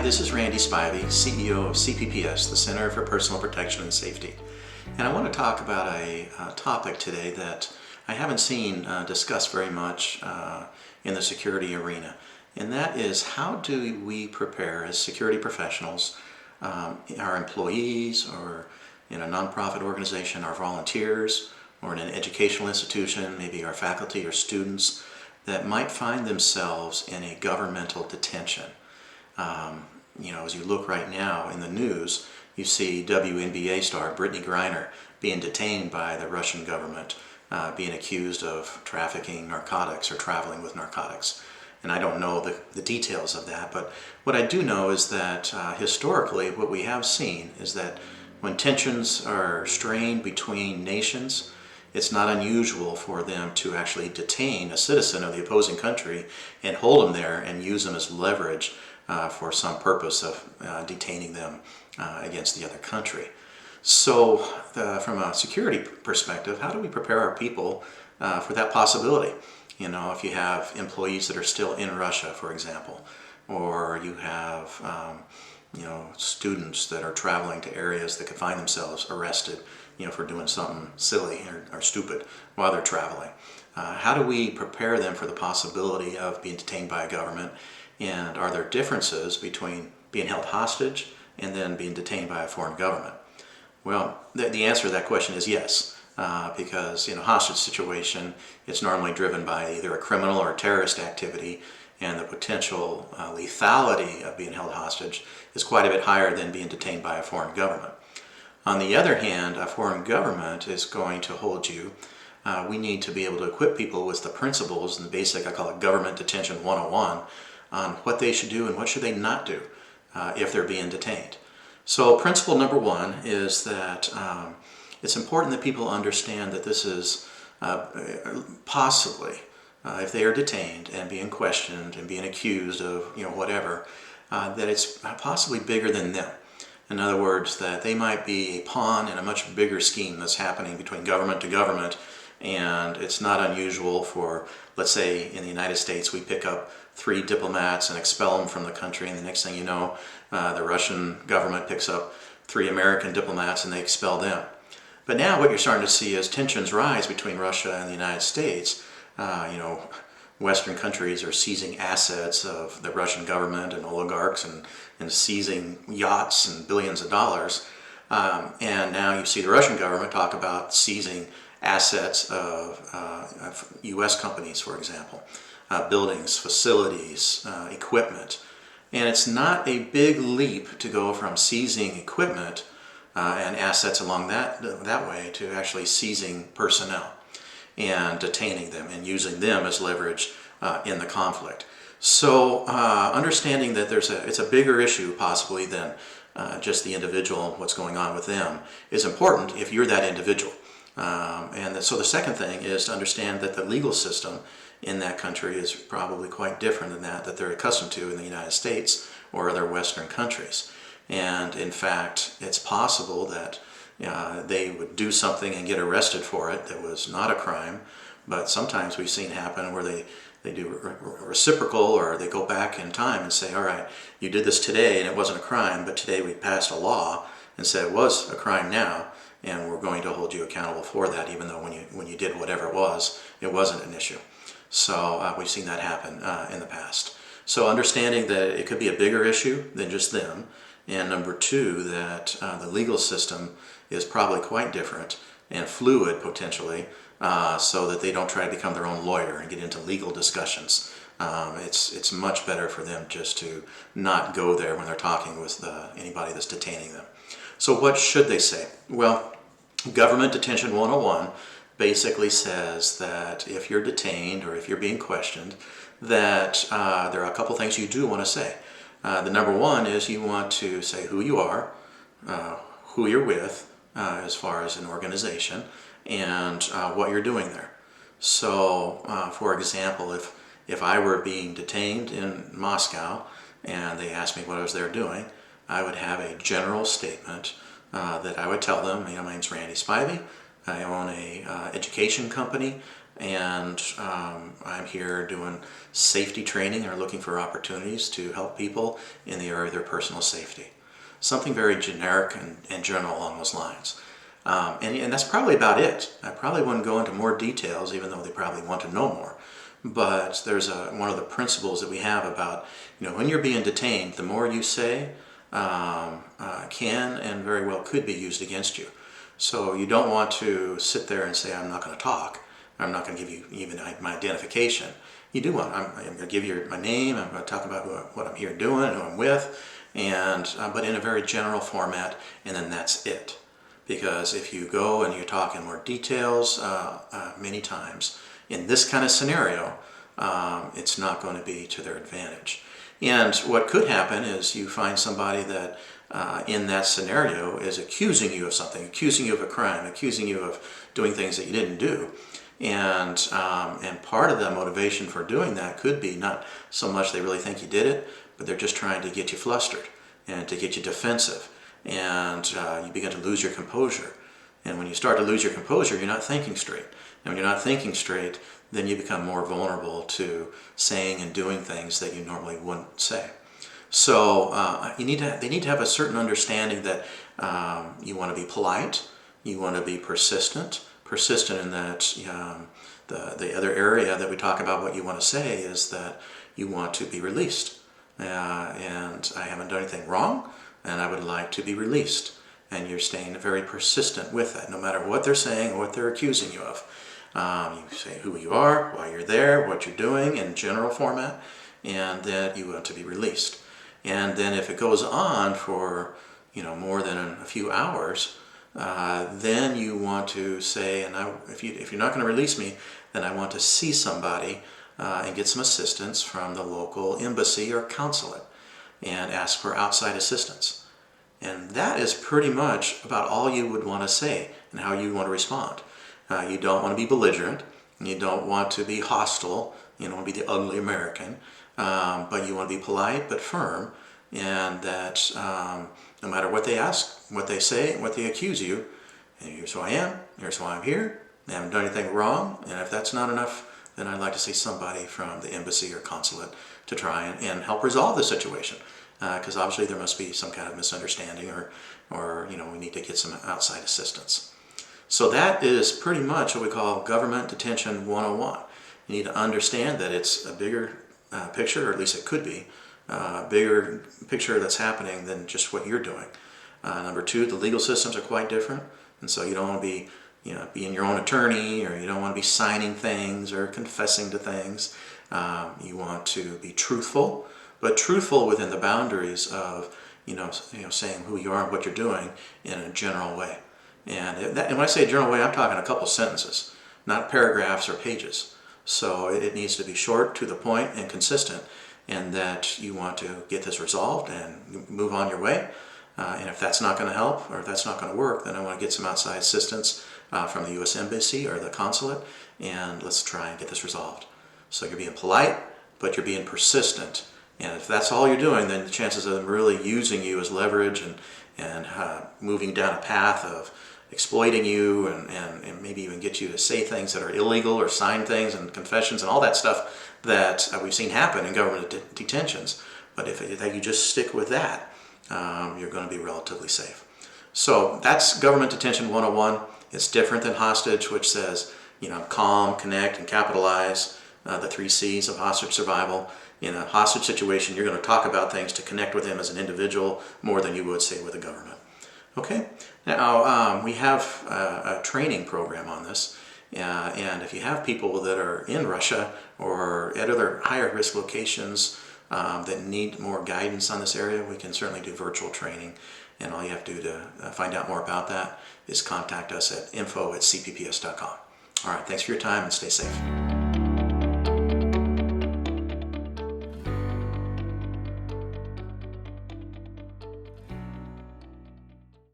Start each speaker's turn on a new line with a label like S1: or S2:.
S1: this is Randy Spivey, CEO of CPPS, the Center for Personal Protection and Safety. And I want to talk about a topic today that I haven't seen discussed very much in the security arena. And that is, how do we prepare as security professionals, our employees, or in a nonprofit organization, our volunteers, or in an educational institution, maybe our faculty or students, that might find themselves in a governmental detention. As you look right now in the news, you see WNBA star Britney Griner being detained by the Russian government, being accused of trafficking narcotics or traveling with narcotics. And I don't know the details of that, but what I do know is that historically what we have seen is that when tensions are strained between nations, it's not unusual for them to actually detain a citizen of the opposing country and hold them there and use them as leverage for some purpose of detaining them against the other country. So from a security perspective, how do we prepare our people for that possibility? If you have employees that are still in Russia, for example, or you have students that are traveling to areas that could find themselves arrested for doing something silly or stupid while they're traveling. How do we prepare them for the possibility of being detained by a government? And are there differences between being held hostage and then being detained by a foreign government? Well, the answer to that question is yes, because in a hostage situation, it's normally driven by either a criminal or a terrorist activity, and the potential lethality of being held hostage is quite a bit higher than being detained by a foreign government. On the other hand, a foreign government is going to hold you. We need to be able to equip people with the principles and the basic, I call it Government Detention 101, on what they should do and what should they not do if they're being detained. So principle number one is that it's important that people understand that this is possibly, if they are detained and being questioned and being accused of whatever, that it's possibly bigger than them. In other words, that they might be a pawn in a much bigger scheme that's happening between government to government, and it's not unusual for, let's say, in the United States, we pick up 3 diplomats and expel them from the country, and the next thing you know, the Russian government picks up 3 American diplomats and they expel them. But now what you're starting to see is tensions rise between Russia and the United States. Western countries are seizing assets of the Russian government and oligarchs and seizing yachts and billions of dollars. And now you see the Russian government talk about seizing assets of U.S. companies, for example, buildings, facilities, equipment. And it's not a big leap to go from seizing equipment and assets along that way to actually seizing personnel and detaining them and using them as leverage in the conflict. So understanding that it's a bigger issue possibly than just the individual, what's going on with them, is important if you're that individual. So the second thing is to understand that the legal system in that country is probably quite different than that they're accustomed to in the United States or other Western countries. And in fact, it's possible that they would do something and get arrested for it that was not a crime, but sometimes we've seen happen where they do reciprocal, or they go back in time and say, all right, you did this today and it wasn't a crime, but today we passed a law and said it was a crime now, and we're going to hold you accountable for that, even though when you did whatever it wasn't an issue. So we've seen that happen in the past. So understanding that it could be a bigger issue than just them, and number two, that the legal system is probably quite different and fluid potentially, so that they don't try to become their own lawyer and get into legal discussions. It's much better for them just to not go there when they're talking with anybody that's detaining them. So what should they say? Well, Government Detention 101 basically says that if you're detained or if you're being questioned, that there are a couple things you do want to say. The number one is you want to say who you are, who you're with, as far as an organization, and what you're doing there. So, for example, if I were being detained in Moscow and they asked me what I was there doing, I would have a general statement that I would tell them. My name's Randy Spivey. I own a education company. and I'm here doing safety training or looking for opportunities to help people in the area of their personal safety. Something very generic and general along those lines. And that's probably about it. I probably wouldn't go into more details, even though they probably want to know more. But there's one of the principles that we have about, when you're being detained, the more you say can and very well could be used against you. So you don't want to sit there and say, I'm not going to talk. I'm not going to give you even my identification. You do want, I'm going to give you my name, I'm going to talk about what I'm here doing, who I'm with, and but in a very general format, and then that's it. Because if you go and you talk in more details many times, in this kind of scenario, it's not going to be to their advantage. And what could happen is you find somebody that in that scenario is accusing you of something, accusing you of a crime, accusing you of doing things that you didn't do. And part of the motivation for doing that could be not so much they really think you did it, but they're just trying to get you flustered and to get you defensive. And you begin to lose your composure. And when you start to lose your composure, you're not thinking straight. And when you're not thinking straight, then you become more vulnerable to saying and doing things that you normally wouldn't say. So they need to have a certain understanding that you want to be polite, you want to be persistent in that the other area that we talk about what you want to say is that you want to be released. And I haven't done anything wrong, and I would like to be released. And you're staying very persistent with that, no matter what they're saying or what they're accusing you of. You say who you are, why you're there, what you're doing in general format, and that you want to be released. And then if it goes on for more than a few hours, then you want to say, if you're not going to release me, then I want to see somebody and get some assistance from the local embassy or consulate and ask for outside assistance. And that is pretty much about all you would want to say and how you want to respond. You don't want to be belligerent, you don't want to be hostile, you don't want to be the ugly American, but you want to be polite but firm, and that no matter what they ask, what they say, what they accuse you, and here's who I am, here's why I'm here, I haven't done anything wrong, and if that's not enough, then I'd like to see somebody from the embassy or consulate to try and help resolve the situation. Because obviously there must be some kind of misunderstanding or we need to get some outside assistance. So that is pretty much what we call Government Detention 101. You need to understand that it's a bigger picture, or at least it could be, a bigger picture that's happening than just what you're doing. Number two, the legal systems are quite different, and so you don't want to be being your own attorney, or you don't want to be signing things or confessing to things. You want to be truthful, but truthful within the boundaries of saying who you are and what you're doing in a general way. And when I say a general way, I'm talking a couple sentences, not paragraphs or pages. So it needs to be short, to the point, and consistent, and that you want to get this resolved and move on your way. And if that's not going to help, or if that's not going to work, then I want to get some outside assistance from the U.S. Embassy or the consulate, and let's try and get this resolved. So you're being polite, but you're being persistent. And if that's all you're doing, then the chances of them really using you as leverage and moving down a path of exploiting you and maybe even get you to say things that are illegal or sign things and confessions and all that stuff that we've seen happen in government detentions. But if you just stick with that, you're going to be relatively safe. So that's Government Detention 101. It's different than hostage, which says, calm, connect, and capitalize, the 3 C's of hostage survival. In a hostage situation, you're going to talk about things to connect with them as an individual more than you would, say, with the government. Okay? Now, we have a training program on this, and if you have people that are in Russia or at other higher risk locations that need more guidance on this area, we can certainly do virtual training, and all you have to do to find out more about that is contact us at info@cpps.com. All right, thanks for your time and stay safe.